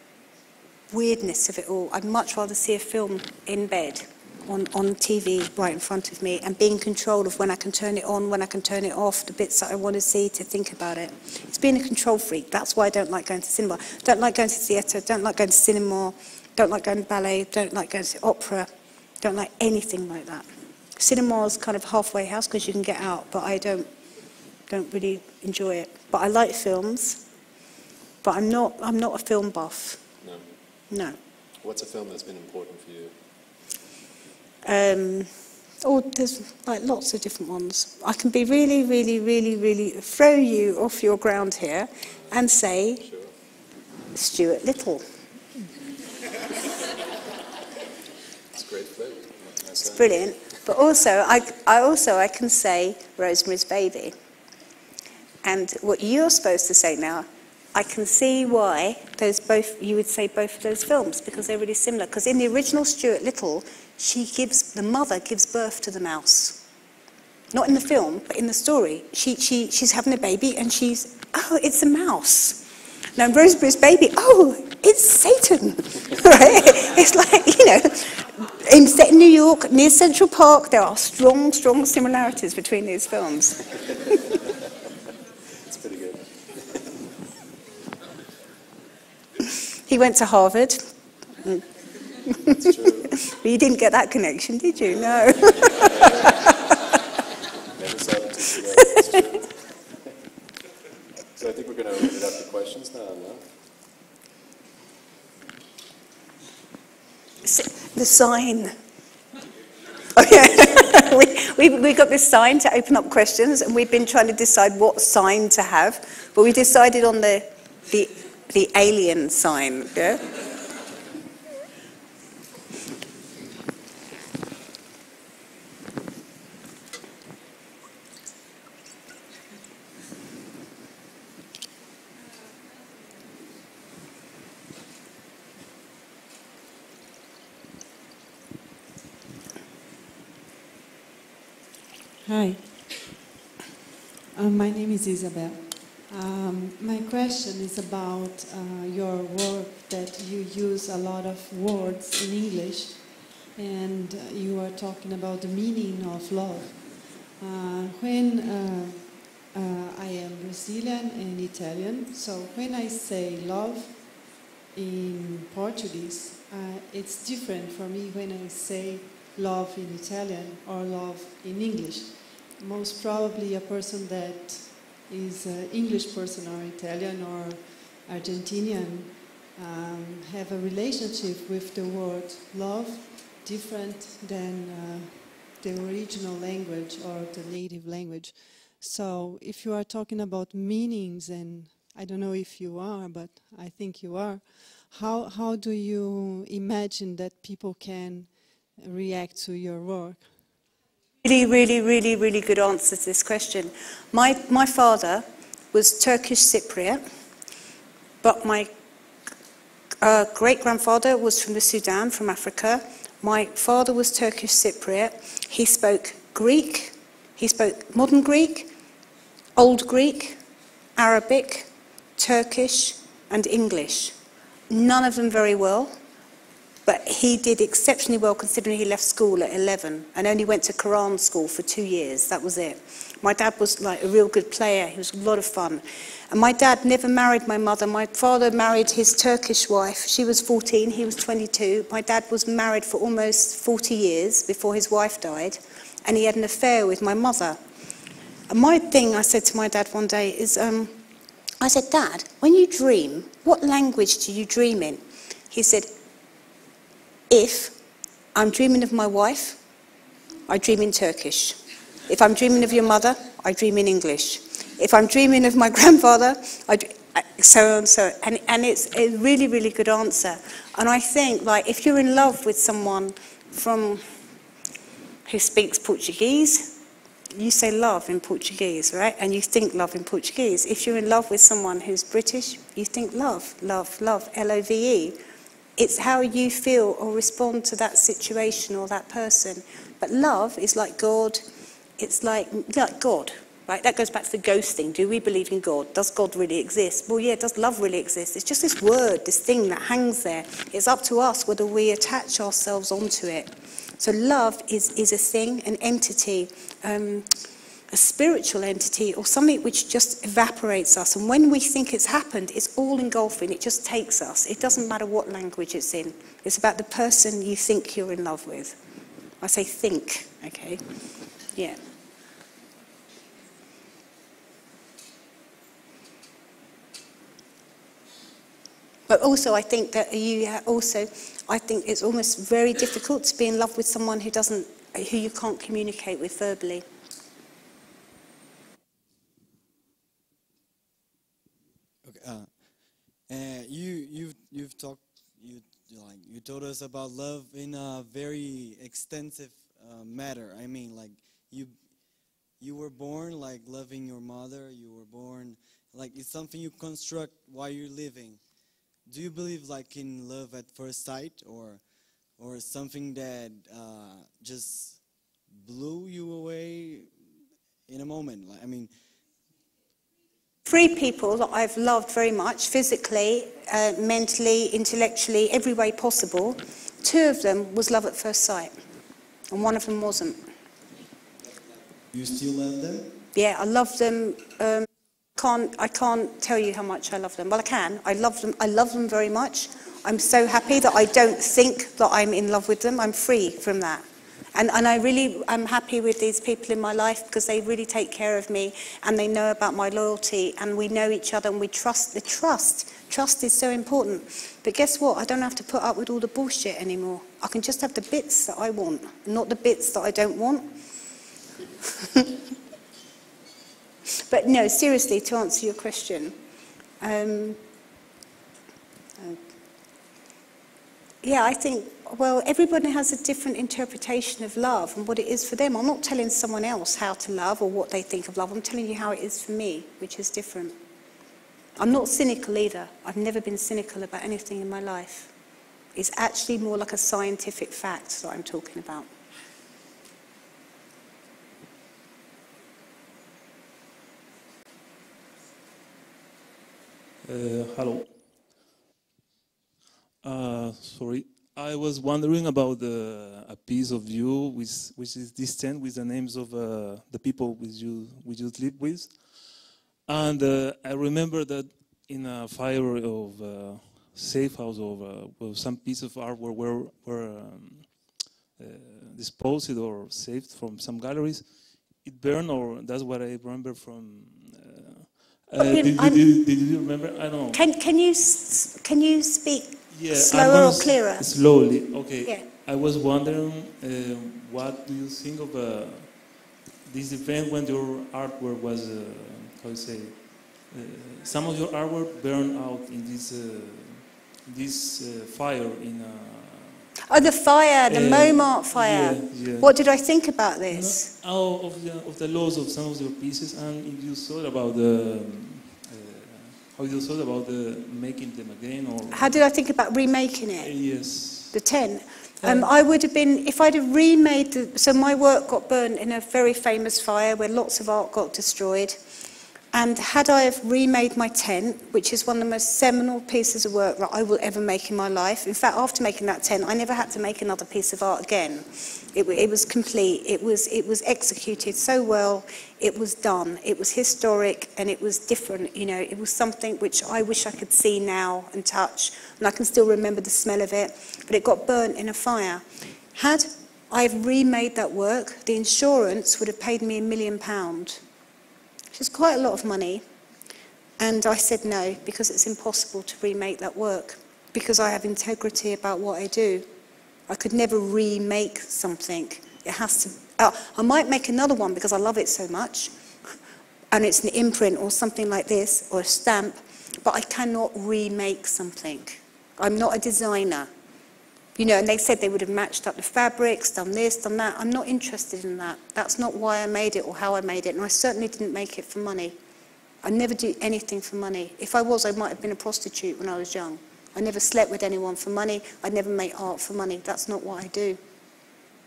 weirdness of it all. I'd much rather see a film in bed on TV right in front of me and be in control of when I can turn it on, when I can turn it off, the bits that I want to see, to think about it. It's being a control freak. That's why I don't like going to cinema. Don't like going to theatre, don't like going to cinema, don't like going to ballet, don't like going to opera, don't like anything like that. Cinema's kind of halfway house because you can get out, but I don't really enjoy it. But I like films, but I'm not a film buff. No. No. What's a film that's been important for you? There's like lots of different ones. I can be really throw you off your ground here and say Sure. Stuart Little. It's a great film. It's brilliant. But also, I can say Rosemary's Baby. And what you're supposed to say now, I can see why you would say both of those films, because they're really similar. Because in the original Stuart Little, the mother gives birth to the mouse. Not in the film, but in the story. She's having a baby and it's a mouse. Now in Rosemary's Baby, it's Satan. Right? It's like, set in New York, near Central Park, there are strong similarities between these films. It's pretty good. He went to Harvard. It's true. But you didn't get that connection, did you? No. Never saw them two together. It's true. So I think we're going to open it up to questions now. No? The sign. Oh yeah, we got this sign to open up questions, and we've been trying to decide what sign to have, but we decided on the alien sign. Yeah. Hi, my name is Isabel. My question is about your work, that you use a lot of words in English, and you are talking about the meaning of love. When I am Brazilian and Italian, so when I say love in Portuguese, it's different for me when I say love in Italian or love in English. Most probably a person that is an English person or Italian or Argentinian have a relationship with the word love different than the original language or the native language. So if you are talking about meanings, and I don't know if you are, but I think you are, how do you imagine that people can react to your work? Really good answer to this question. My father was Turkish Cypriot, but my great-grandfather was from the Sudan, from Africa. My father was Turkish Cypriot. He spoke Greek, he spoke modern Greek, Old Greek, Arabic, Turkish, and English. None of them very well. But he did exceptionally well considering he left school at 11 and only went to Quran school for 2 years. That was it. My dad was like a real good player. He was a lot of fun. And my dad never married my mother. My father married his Turkish wife. She was 14, he was 22. My dad was married for almost 40 years before his wife died. and he had an affair with my mother. And my thing, I said to my dad one day, is, I said, Dad, when you dream, what language do you dream in? He said, if I'm dreaming of my wife, I dream in Turkish. If I'm dreaming of your mother, I dream in English. If I'm dreaming of my grandfather, so on, so on. And it's a really, really good answer. And I think, like, if you're in love with someone who speaks Portuguese, you say love in Portuguese, right? And you think love in Portuguese. If you're in love with someone who's British, you think love, love, love, L-O-V-E. It's how you feel or respond to that situation or that person. But love is like God. It's like God, right? That goes back to the ghost thing. Do we believe in God? Does God really exist? Well, yeah, does love really exist? It's just this word, this thing that hangs there. It's up to us whether we attach ourselves onto it. So love is a thing, an entity, a spiritual entity, or something which just evaporates us. And when we think it's happened, it's all engulfing. It just takes us. It doesn't matter what language it's in. It's about the person you think you're in love with. I say think, okay? Yeah. But also, I think that I think it's almost very difficult to be in love with someone who you can't communicate with verbally. Okay. You've talked you told us about love in a very extensive matter. I mean, like you were born like loving your mother. You were born like it's something you construct while you're living. Do you believe like in love at first sight, or something that just blew you away in a moment? Like, I mean, 3 people that I've loved very much, physically, mentally, intellectually, every way possible. 2 of them was love at first sight, and 1 of them wasn't. You still love them? Yeah, I love them. I can't tell you how much I love them. Well, I can. I love them. I love them very much. I'm so happy that I don't think that I'm in love with them. I'm free from that. And I'm happy with these people in my life because they really take care of me and they know about my loyalty and we know each other and we trust. The trust is so important. But guess what? I don't have to put up with all the bullshit anymore. I can just have the bits that I want, not the bits that I don't want. But no, seriously, to answer your question, yeah, I think, well, everybody has a different interpretation of love and what it is for them. I'm not telling someone else how to love or what they think of love. I'm telling you how it is for me, which is different. I'm not cynical either. I've never been cynical about anything in my life. It's actually more like a scientific fact that I'm talking about. Hello. Sorry, I was wondering about a piece of you which is distant with the names of the people which you live with, and I remember that in a fire of safe house of some piece of artwork were disposed or saved from some galleries. It burned, or that's what I remember from. Did you remember? I don't know. Can you speak slower or clearer? Slowly, okay. Yeah. I was wondering, what do you think of this event when your artwork was, how you say, some of your artwork burned out in this fire in. Oh, the fire, the Montmartre fire. Yeah. What did I think about this? Of the loss of some of your pieces, and if you thought about the how you thought about making them again, or how did I think about remaking it? Yes. The tent. I would have been, if I'd have remade so my work got burnt in a very famous fire where lots of art got destroyed. And had I have remade my tent, which is one of the most seminal pieces of work that I will ever make in my life. In fact, after making that tent, I never had to make another piece of art again. It was complete. It was executed so well. It was done. It was historic and it was different. You know, it was something which I wish I could see now and touch. And I can still remember the smell of it. But it got burnt in a fire. Had I've remade that work. The insurance would have paid me £1 million, which is quite a lot of money. And I said no, because it's impossible to remake that work, because I have integrity about what I do. I could never remake something. It has to... I might make another one because I love it so much, and it's an imprint or something like this, or a stamp, but I cannot remake something. I'm not a designer. You know, and they said they would have matched up the fabrics, done this, done that. I'm not interested in that. That's not why I made it or how I made it, and I certainly didn't make it for money. I never do anything for money. If I was, I might have been a prostitute when I was young. I never slept with anyone for money. I never make art for money. That's not what I do.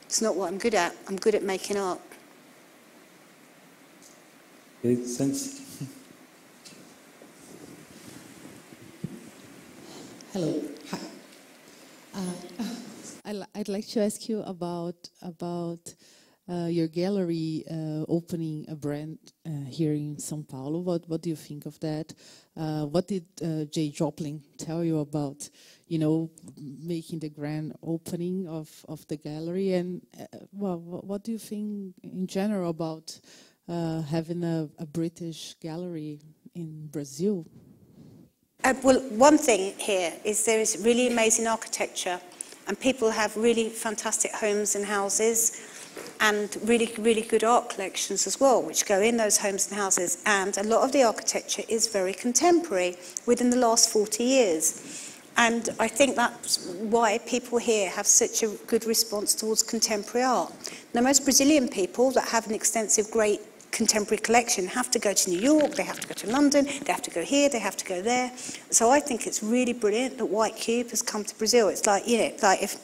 It's not what I'm good at. I'm good at making art. Okay, thanks. Hello. Hi. I'd like to ask you about your gallery opening a brand here in São Paulo. What do you think of that? What did Jay Joplin tell you about, you know, making the grand opening of the gallery? And well, what do you think in general about having a British gallery in Brazil? Well, one thing here is there is really amazing architecture, and people have really fantastic homes and houses, and really, really good art collections as well, which go in those homes and houses. And a lot of the architecture is very contemporary within the last 40 years. And I think that's why people here have such a good response towards contemporary art. Now, most Brazilian people that have an extensive, great contemporary collection have to go to New York, they have to go to London, they have to go here, they have to go there. So I think it's really brilliant that White Cube has come to Brazil. It's like, you know, like if,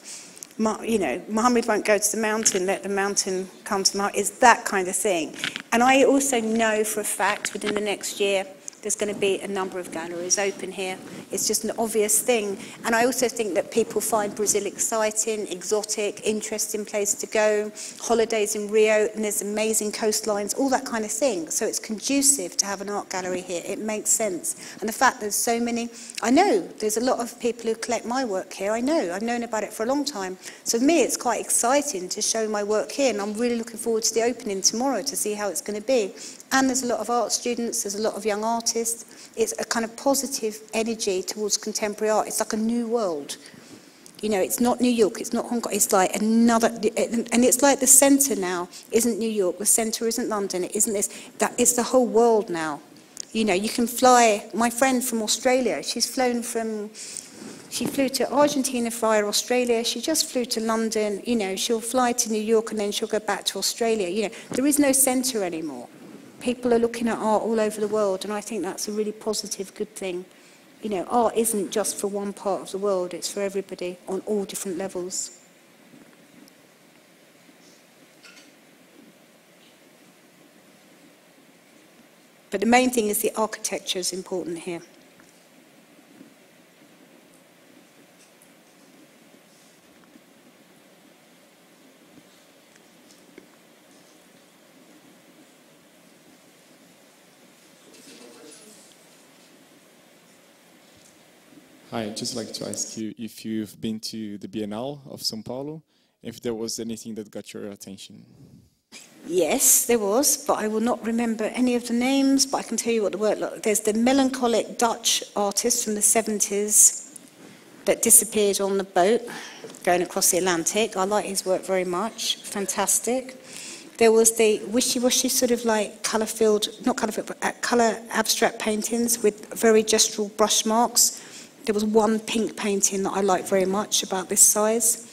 you know, Muhammad won't go to the mountain, let the mountain come to Muhammad. It's that kind of thing. And I also know for a fact within the next year there's going to be a number of galleries open here. It's just an obvious thing. And I also think that people find Brazil exciting, exotic, interesting place to go, holidays in Rio, and there's amazing coastlines, all that kind of thing. So it's conducive to have an art gallery here. It makes sense. And the fact there's so many, I know there's a lot of people who collect my work here. I know, I've known about it for a long time. So for me, it's quite exciting to show my work here, and I'm really looking forward to the opening tomorrow to see how it's going to be. And there's a lot of art students, there's a lot of young artists. It's a kind of positive energy towards contemporary art. It's like a new world. You know, it's not New York, it's not Hong Kong, it's like another, and it's like the centre now isn't New York, the centre isn't London, it isn't this, that it's the whole world now. You know, you can fly, my friend from Australia, she flew to Argentina via Australia, she just flew to London, you know, she'll fly to New York and then she'll go back to Australia. You know, there is no centre anymore. People are looking at art all over the world, and I think that's a really positive, good thing. You know, art isn't just for one part of the world, it's for everybody on all different levels. But the main thing is the architecture is important here. Hi, I'd just like to ask you if you've been to the Bienal of São Paulo, if there was anything that got your attention. Yes, there was, but I will not remember any of the names, but I can tell you what the work looked like. There's the melancholic Dutch artist from the 70s that disappeared on the boat going across the Atlantic. I like his work very much, fantastic. There was the wishy-washy sort of like colour-filled, not colour-filled, but colour abstract paintings with very gestural brush marks. There was one pink painting that I liked very much about this size.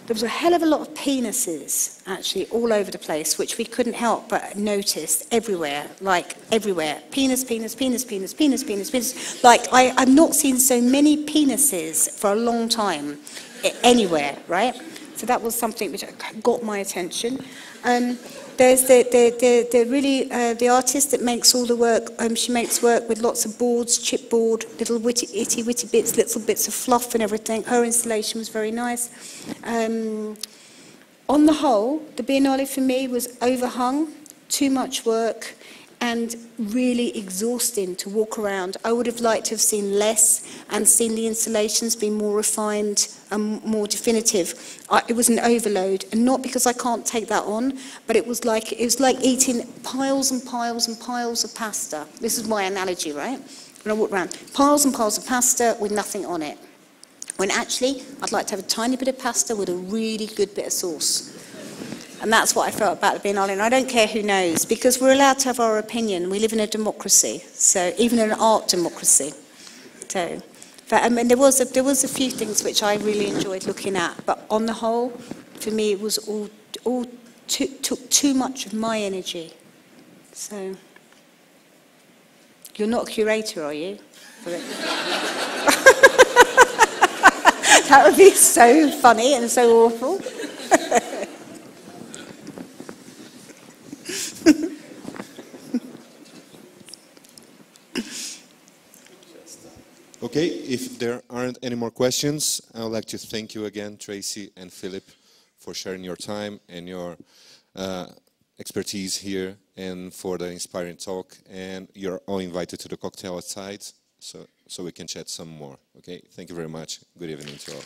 There was a hell of a lot of penises, actually, all over the place, which we couldn't help but notice everywhere, like everywhere. Penis, penis, penis, penis, penis, penis, penis. Like, I've not seen so many penises for a long time, anywhere, right? So that was something which got my attention. There's the artist that makes all the work. She makes work with lots of boards, chipboard, little itty bitty bits, little bits of fluff and everything. Her installation was very nice. On the whole, the Biennale for me was overhung, too much work, and really exhausting to walk around. I would have liked to have seen less and seen the installations be more refined and more definitive. It was an overload, and not because I can't take that on, but it was like eating piles and piles and piles of pasta. This is my analogy, right? When I walk around, piles and piles of pasta with nothing on it. When actually, I'd like to have a tiny bit of pasta with a really good bit of sauce. And that's what I felt about the Biennale. And I don't care who knows, because we're allowed to have our opinion. We live in a democracy, so even an art democracy. So, but I mean, there was a few things which I really enjoyed looking at, but on the whole, for me, it was took too much of my energy. So, you're not a curator, are you? That would be so funny and so awful. Okay, if there aren't any more questions, I would like to thank you again, Tracey and Philip, for sharing your time and your expertise here and for the inspiring talk. And you're all invited to the cocktail outside so we can chat some more. Okay, thank you very much. Good evening to all.